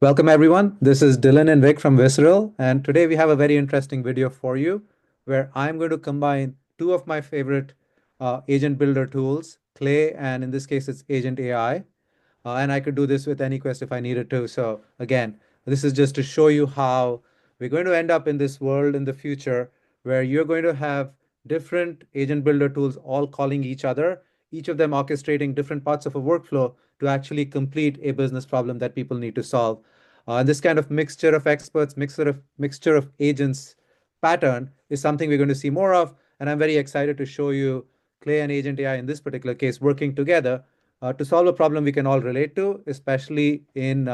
Welcome, everyone. This is Dylan and Vic from Visceral, and today we have a very interesting video for you where I'm going to combine two of my favorite agent builder tools, Clay, and in this case, it's Agent.AI. And I could do this with any quest if I needed to. So, again, this is just to show you how we're going to end up in this world in the future where you're going to have different agent builder tools all calling each other, each of them orchestrating different parts of a workflow to actually complete a business problem that people need to solve. And this kind of mixture of experts, mixture of agents pattern is something we're going to see more of. And I'm very excited to show you Clay and Agent AI in this particular case working together to solve a problem we can all relate to, especially in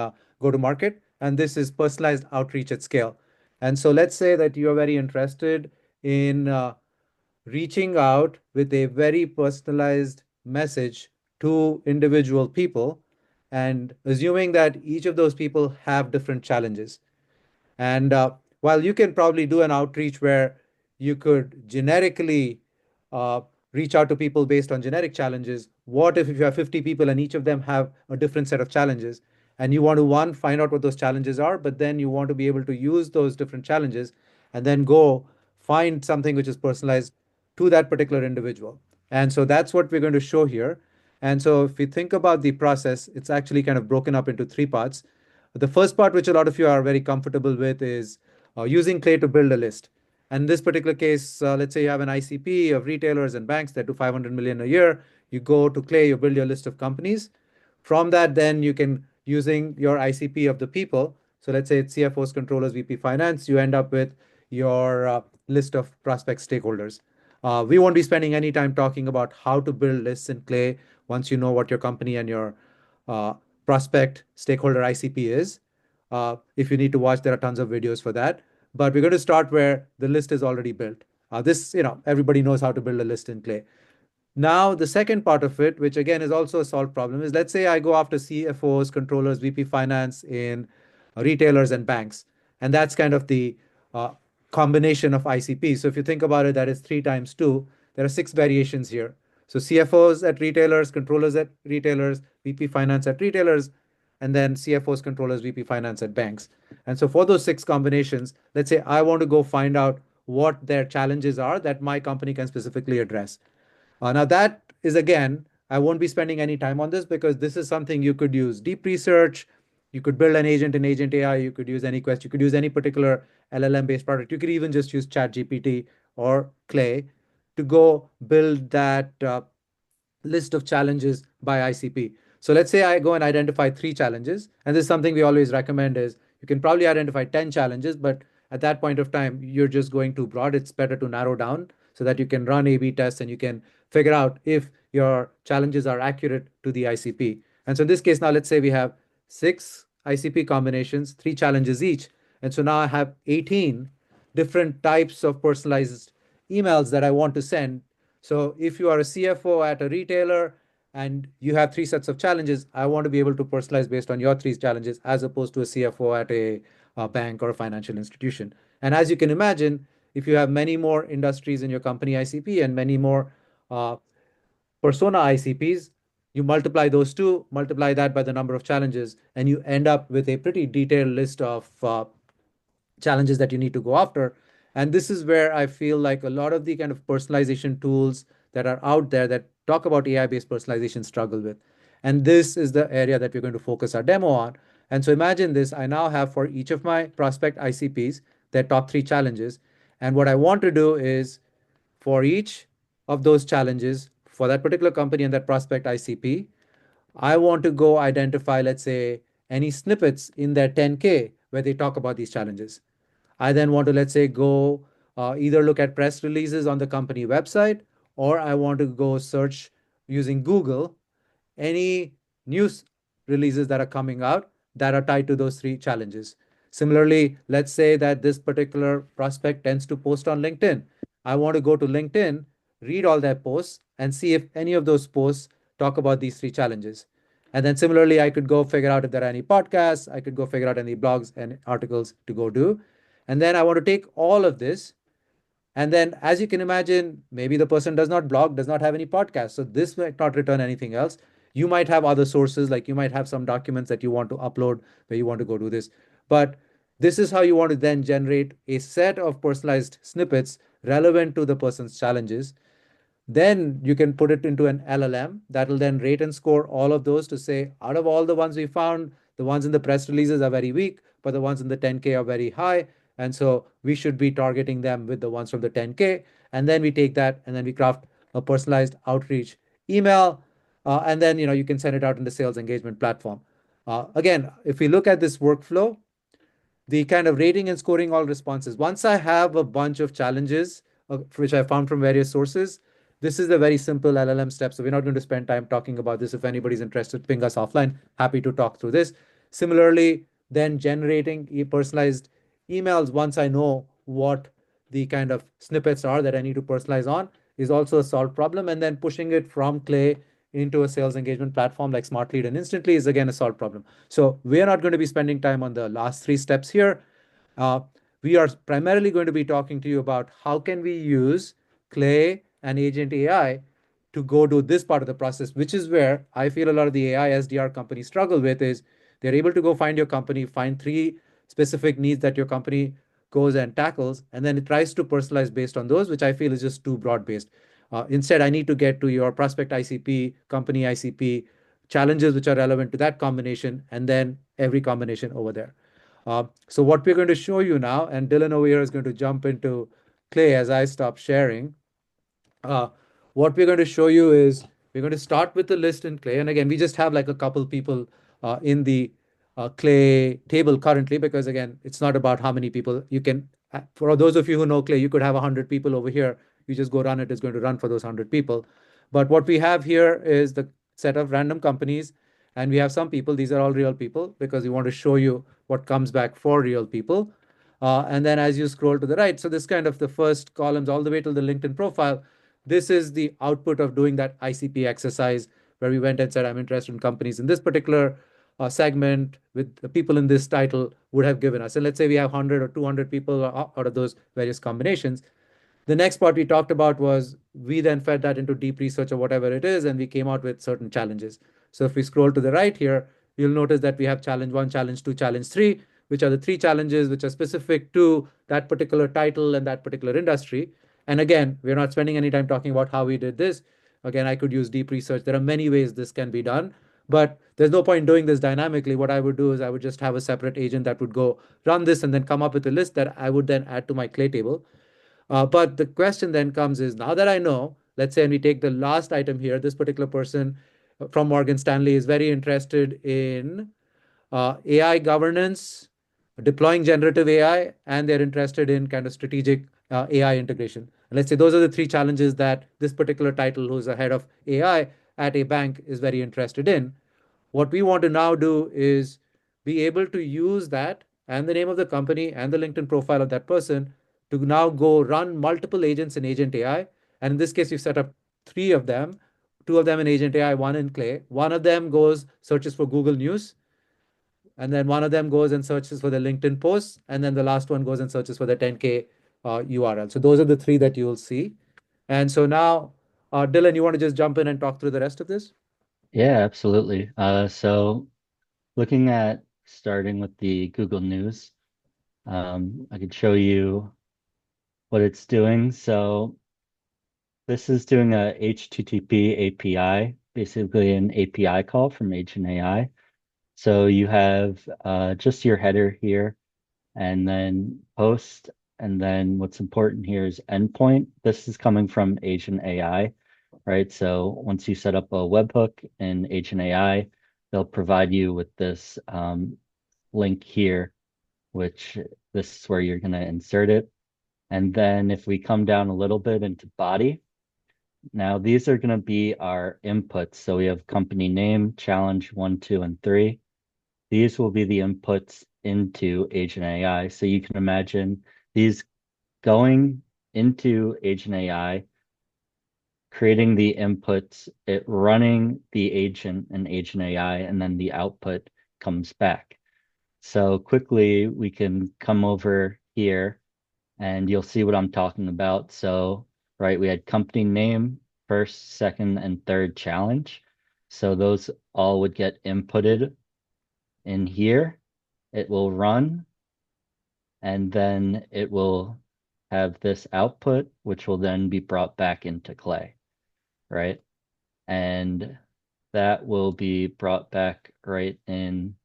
go-to-market. And this is personalized outreach at scale. And so let's say that you're very interested in reaching out with a very personalized message to individual people and assuming that each of those people have different challenges. And while you can probably do an outreach where you could generically uh, reach out to people based on generic challenges, what if you have 50 people and each of them have a different set of challenges? And you want to, one, find out what those challenges are, but then you want to be able to use those different challenges and then go find something which is personalized to that particular individual. And so that's what we're going to show here. And so if we think about the process, it's actually kind of broken up into three parts. The first part, which a lot of you are very comfortable with, is using Clay to build a list. And in this particular case, let's say you have an ICP of retailers and banks that do 500 million a year. You go to Clay, you build your list of companies. From that, then you can, using your ICP of the people, so let's say it's CFOs, controllers, VP finance, you end up with your list of prospect stakeholders. We won't be spending any time talking about how to build lists in Clay once you know what your company and your uh, prospect stakeholder ICP is. If you need to watch, there are tons of videos for that. But we're going to start where the list is already built. Everybody knows how to build a list in Clay. Now, the second part of it, which again is also a solved problem, is let's say I go after CFOs, controllers, VP finance in retailers and banks. And that's kind of the uh, combination of ICP. So if you think about it, that is three times two. There are six variations here. So CFOs at retailers, controllers at retailers, VP finance at retailers, and then CFOs, controllers, VP finance at banks. And so for those six combinations, let's say I want to go find out what their challenges are that my company can specifically address. Now, that is again, I won't be spending any time on this because this is something you could use deep research. You could build an agent in Agent AI. You could use any quest. You could use any particular LLM based product. You could even just use ChatGPT or Clay to go build that list of challenges by ICP. So let's say I go and identify three challenges, and this is something we always recommend is you can probably identify 10 challenges, but at that point of time, you're just going too broad. It's better to narrow down so that you can run A/B tests and you can figure out if your challenges are accurate to the ICP. And so in this case, now let's say we have six ICP combinations, three challenges each. And so now I have 18 different types of personalized emails that I want to send. So if you are a CFO at a retailer and you have three sets of challenges, I want to be able to personalize based on your three challenges as opposed to a CFO at a bank or a financial institution. And as you can imagine, if you have many more industries in your company ICP and many more uh, persona ICPs, you multiply those two, multiply that by the number of challenges, and you end up with a pretty detailed list of challenges that you need to go after. And this is where I feel like a lot of the kind of personalization tools that are out there that talk about AI based personalization struggle with. And this is the area that we're going to focus our demo on. And so imagine this, I now have for each of my prospect ICPs their top three challenges. And what I want to do is for each of those challenges for that particular company and that prospect ICP, I want to go identify, let's say, any snippets in their 10K where they talk about these challenges. I then want to, let's say, go either look at press releases on the company website, or I want to go search using Google any news releases that are coming out that are tied to those three challenges. Similarly, let's say that this particular prospect tends to post on LinkedIn. I want to go to LinkedIn, read all their posts, and see if any of those posts talk about these three challenges. And then similarly, I could go figure out if there are any podcasts, I could go figure out any blogs and articles to go do. And then I want to take all of this and then, as you can imagine, maybe the person does not blog, does not have any podcast. So this might not return anything else. You might have other sources, like you might have some documents that you want to upload where you want to go do this. But this is how you want to then generate a set of personalized snippets relevant to the person's challenges. Then you can put it into an LLM that will then rate and score all of those to say, out of all the ones we found, the ones in the press releases are very weak, but the ones in the 10K are very high. And so we should be targeting them with the ones from the 10K. And then we take that and then we craft a personalized outreach email. And then you can send it out in the sales engagement platform. Again, if we look at this workflow, the kind of rating and scoring all responses. Once I have a bunch of challenges, which I found from various sources, this is a very simple LLM step. So we're not going to spend time talking about this. If anybody's interested, ping us offline. Happy to talk through this. Similarly, then generating personalized emails once I know what the kind of snippets are that I need to personalize on is also a solved problem. And then pushing it from Clay into a sales engagement platform like Smartlead and Instantly is again a solved problem. So we are not going to be spending time on the last three steps here. Uh, we are primarily going to be talking to you about how can we use Clay and Agent AI to go do this part of the process, which is where I feel a lot of the AI SDR companies struggle with is they're able to go find your company, find three specific needs that your company goes and tackles, and then it tries to personalize based on those, which I feel is just too broad based. Instead, I need to get to your prospect ICP, company ICP, challenges which are relevant to that combination, and then every combination over there. So what we're going to show you now, and Dylan over here is going to jump into Clay as I stop sharing. Uh, what we're going to show you is we're going to start with the list in Clay. And again, we just have like a couple people in the Clay table currently, because again, it's not about how many people you can, for those of you who know Clay, you could have 100 people over here. You just go run it, it's going to run for those 100 people. But what we have here is the set of random companies, and we have some people. These are all real people because we want to show you what comes back for real people. And then as you scroll to the right, so this kind of the first columns all the way to the LinkedIn profile, this is the output of doing that ICP exercise where we went and said, I'm interested in companies in this particular segment with the people in this title would have given us. And let's say we have 100 or 200 people out of those various combinations. The next part we talked about was we then fed that into deep research or whatever it is, and we came out with certain challenges. So if we scroll to the right here, you'll notice that we have challenge one, challenge two, challenge three, which are the three challenges which are specific to that particular title and that particular industry. And again, we're not spending any time talking about how we did this. Again, I could use deep research. There are many ways this can be done, but there's no point doing this dynamically. What I would do is I would just have a separate agent that would go run this and then come up with a list that I would then add to my Clay table. But the question then comes is now that I know, let's say, and we take the last item here, this particular person from Morgan Stanley is very interested in AI governance, deploying generative AI, and they're interested in kind of strategic AI integration. And let's say those are the three challenges that this particular title, who's the head of AI at a bank, is very interested in. What we want to now do is be able to use that and the name of the company and the LinkedIn profile of that person to now go run multiple agents in Agent AI. And in this case, we've set up three of them, two of them in Agent AI, one in Clay. One of them goes, searches for Google News, and then one of them goes and searches for the LinkedIn posts, and then the last one goes and searches for the 10K URL. So those are the three that you'll see. And so now, Dylan, you want to just jump in and talk through the rest of this? Yeah, absolutely. So looking at starting with the Google News, I could show you what it's doing. So this is doing a HTTP API, basically an API call from Agent.AI. So you have just your header here, and then post, and then what's important here is endpoint. This is coming from Agent.AI, right? So once you set up a webhook in Agent.AI, they'll provide you with this link here, which this is where you're going to insert it. And then if we come down a little bit into body, now these are going to be our inputs. So we have company name, challenge one, two, and three. These will be the inputs into Agent AI. So you can imagine these going into Agent AI, creating the inputs, it running the agent and Agent AI, and then the output comes back. So quickly we can come over here and you'll see what I'm talking about. So, right, we had company name, first, second, and third challenge. So those all would get inputted in here. It will run, and then it will have this output, which will then be brought back into Clay, right? And that will be brought back right in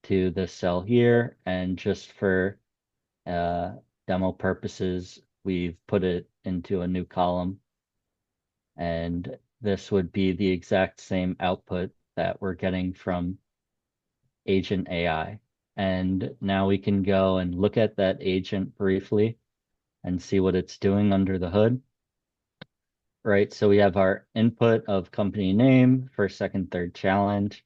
to the cell here. And just for uh, demo purposes, we've put it into a new column. And this would be the exact same output that we're getting from Agent.AI. And now we can go and look at that agent briefly and see what it's doing under the hood, right? So we have our input of company name, first, second, third challenge.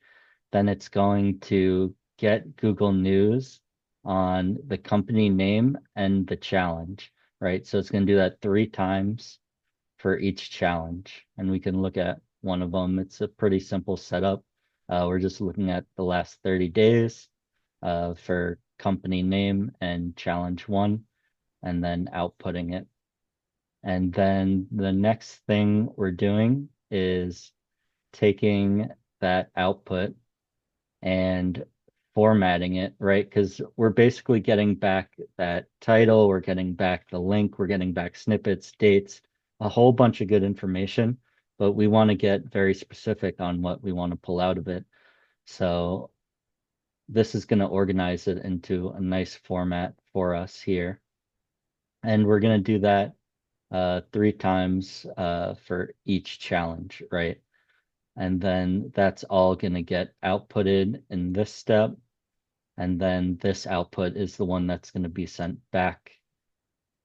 Then it's going to get Google News on the company name and the challenge, right? So it's going to do that 3 times for each challenge. And we can look at one of them. It's a pretty simple setup. We're just looking at the last 30 days for company name and challenge one, and then outputting it. And then the next thing we're doing is taking that output and formatting it, right? Because we're basically getting back that title, we're getting back the link, we're getting back snippets, dates, a whole bunch of good information, but we want to get very specific on what we want to pull out of it. So this is going to organize it into a nice format for us here. And we're going to do that 3 times for each challenge, right? And then that's all going to get outputted in this step. And then this output is the one that's going to be sent back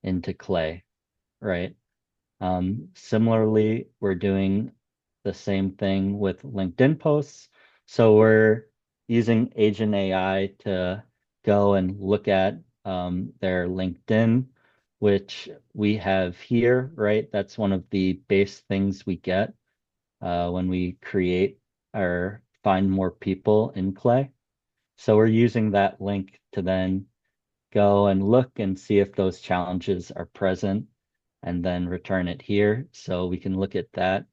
into Clay, right? Similarly, we're doing the same thing with LinkedIn posts. So we're using Agent AI to go and look at their LinkedIn, which we have here, right? That's one of the base things we get when we create or find more people in Clay. So we're using that link to then go and look and see if those challenges are present and then return it here. So we can look at that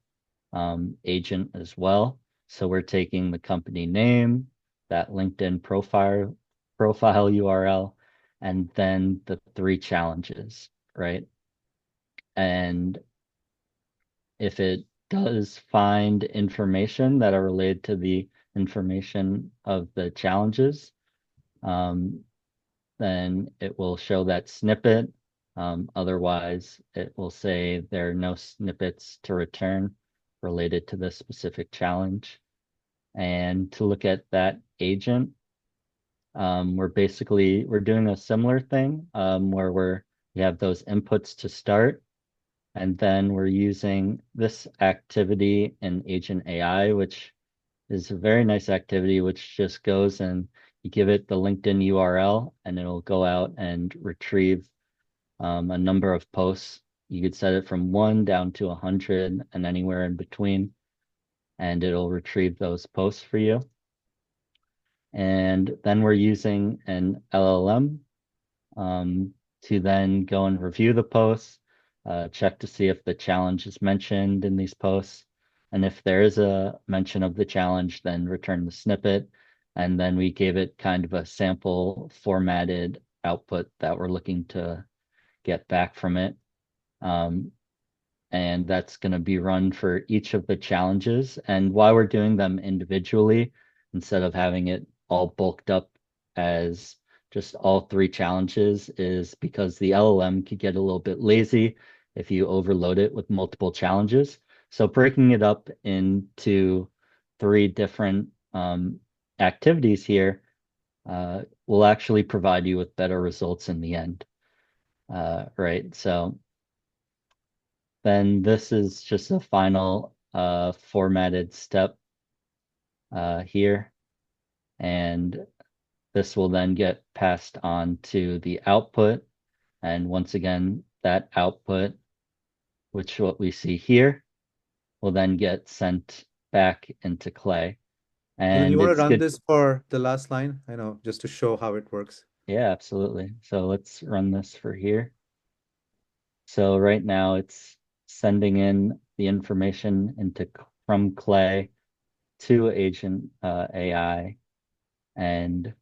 agent as well. So we're taking the company name, that LinkedIn profile URL, and then the 3 challenges, right? And if it does find information that are related to the information of the challenges, um, then it will show that snippet. Otherwise, it will say there are no snippets to return related to this specific challenge. And to look at that agent, we're doing a similar thing where we have those inputs to start, and then we're using this activity in Agent AI, which is a very nice activity, which just goes and you give it the LinkedIn URL and it'll go out and retrieve a number of posts. You could set it from 1 down to 100 and anywhere in between, and it'll retrieve those posts for you. And then we're using an LLM to then go and review the posts, check to see if the challenge is mentioned in these posts. And if there is a mention of the challenge, then return the snippet. And then we gave it kind of a sample formatted output that we're looking to get back from it. Um, and that's going to be run for each of the challenges. And why we're doing them individually instead of having it all bulked up as just all 3 challenges is because the LLM could get a little bit lazy if you overload it with multiple challenges. So breaking it up into 3 different activities here will actually provide you with better results in the end, right? So then this is just a final formatted step here. And this will then get passed on to the output. And once again, that output, which what we see here, will then get sent back into Clay. Dylan, you And want to it's run good. this for the last line? I know, just to show how it works. Yeah, absolutely. So let's run this for here. So right now it's sending in the information into from Clay to Agent AI and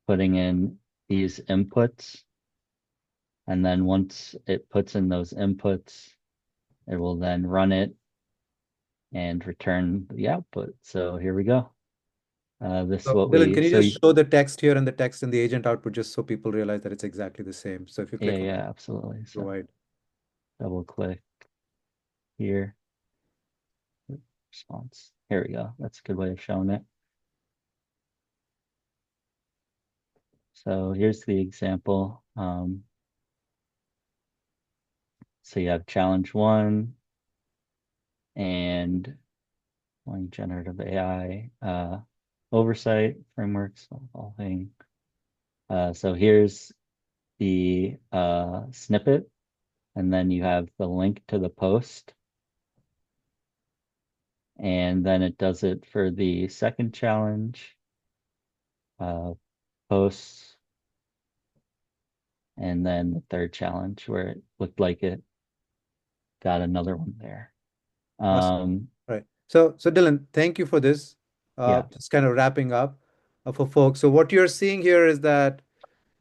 putting in these inputs. And then once it puts in those inputs, it will then run it and return the output. So here we go. This So what Dylan, we can you so just show the text here and the text in the agent output just so people realize that it's exactly the same? So if you yeah, click on yeah, absolutely. So provide. double click here, response. Here we go. That's a good way of showing it. So here's the example. So you have challenge one and one generative AI oversight frameworks, all thing. So here's the snippet, and then you have the link to the post, and then it does it for the second challenge, uh, posts, and then the third challenge where it looked like it got another one there. Awesome. Um, Right. So Dylan, thank you for this. yeah, Just kind of wrapping up for folks. So what you're seeing here is that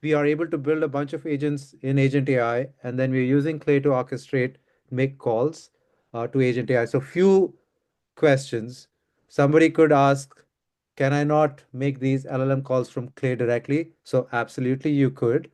we are able to build a bunch of agents in Agent AI, and then we're using Clay to orchestrate, make calls to Agent AI. So few questions. Somebody could ask, can I not make these LLM calls from Clay directly? So absolutely you could.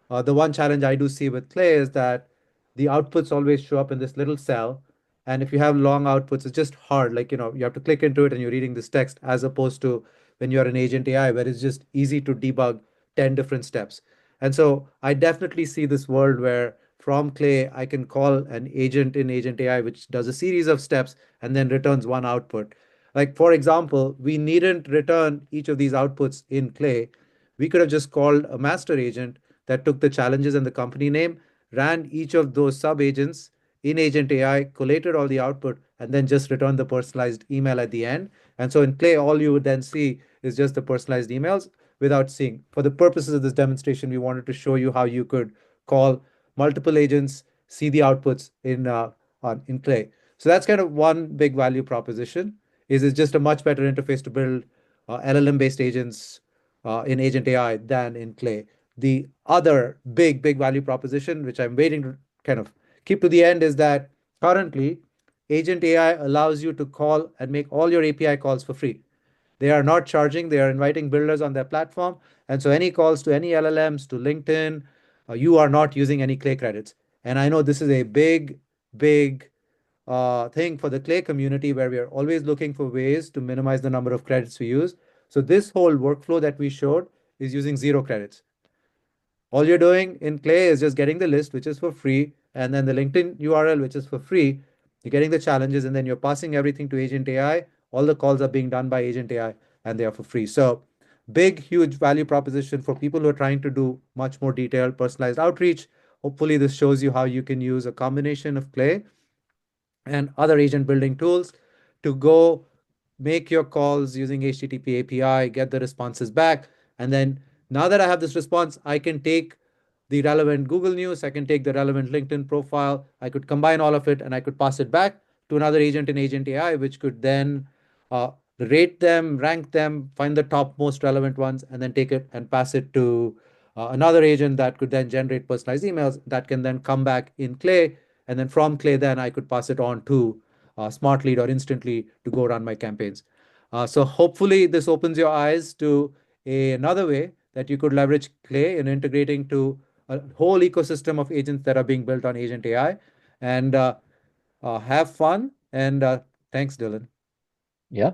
The one challenge I do see with Clay is that the outputs always show up in this little cell. And if you have long outputs, it's just hard. Like, you have to click into it and you're reading this text as opposed to when you're an agent AI, where it's just easy to debug 10 different steps. And so I definitely see this world where from Clay, I can call an agent in Agent AI, which does a series of steps and then returns one output. Like, for example, we needn't return each of these outputs in Clay. We could have just called a master agent that took the challenges and the company name, ran each of those sub agents in Agent AI, collated all the output, and then just returned the personalized email at the end. And so in Clay, all you would then see is just the personalized emails without seeing. For the purposes of this demonstration, we wanted to show you how you could call multiple agents, see the outputs in Clay. So that's kind of one big value proposition. Is it's just a much better interface to build LLM-based agents in Agent AI than in Clay. The other big value proposition, which I'm waiting to kind of keep to the end, is that currently Agent AI allows you to call and make all your API calls for free. They are not charging, they are inviting builders on their platform. And so any calls to any LLMs, to LinkedIn, you are not using any Clay credits. And I know this is a big thing for the Clay community where we are always looking for ways to minimize the number of credits we use. So this whole workflow that we showed is using zero credits. All you're doing in Clay is just getting the list, which is for free, and then the LinkedIn URL, which is for free. You're getting the challenges, and then you're passing everything to Agent AI. All the calls are being done by Agent AI, and they are for free. So, big, huge value proposition for people who are trying to do much more detailed, personalized outreach. Hopefully, this shows you how you can use a combination of Clay and other agent building tools to go make your calls using HTTP API, get the responses back. And then now that I have this response, I can take the relevant Google News, I can take the relevant LinkedIn profile, I could combine all of it and I could pass it back to another agent in Agent AI, which could then rate them, rank them, find the top most relevant ones, and then take it and pass it to another agent that could then generate personalized emails that can then come back in Clay. And then from Clay, then I could pass it on to Smart Lead or Instantly to go run my campaigns. So hopefully this opens your eyes to another way that you could leverage Clay in integrating to a whole ecosystem of agents that are being built on Agent AI. And have fun. And thanks, Dylan. yeah.